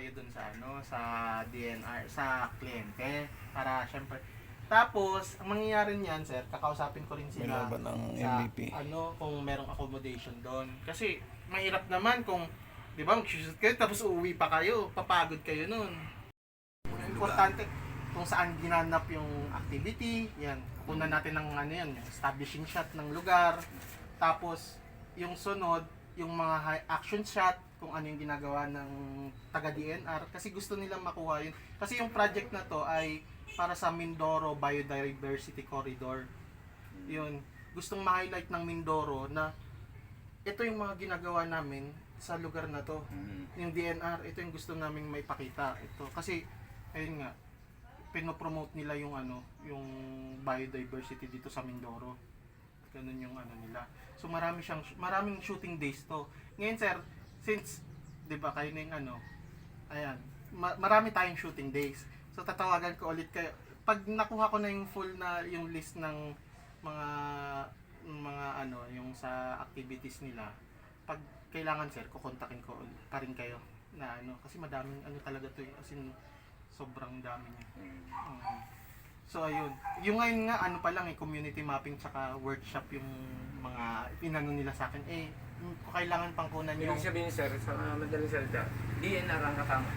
kayo dun sa ano, sa DNR, sa kliyente para syempre. Tapos, ang mangyayari niyan, sir, kakausapin ko rin May sila laban ng sa MVP. ano, kung merong accommodation doon. Kasi mahirap naman kung 'di ba, magsushoot kayo tapos uuwi pa kayo, papagod kayo noon. Importante kung saan ginanap yung activity, yan. Kukunan natin ng ano yan, yung establishing shot ng lugar. Tapos, yung sunod, yung mga high action shot, kung ano yung ginagawa ng taga DNR. Kasi gusto nilang makuha yun. Kasi yung project na to ay para sa Mindoro Biodiversity Corridor. Yun. Gustong ma-highlight ng Mindoro na ito yung mga ginagawa namin sa lugar na to. Yung DNR, ito yung gusto naming maipakita. Ito. Kasi, ayun nga, pinopromote nila yung ano, yung biodiversity dito sa Mindoro. Ganun yung ano nila. So maraming shooting days to. Ngayon sir, since 'di ba kayo na yung ano, ayan, marami tayong shooting days. So tatawagan ko ulit kayo. Pag nakuha ko na yung full na yung list ng mga ano, yung sa activities nila, pag kailangan sir, kukontakin ko pa rin kayo na ano, kasi madaming ano talaga to, as in sobrang dami niya. So ayun, yung ngayon nga ano pa lang community mapping tsaka workshop yung mga pinano nila sa akin kung kailangan pang kunan yung Ibig sabihin sir, sa madaling salita, DNR ang kasama.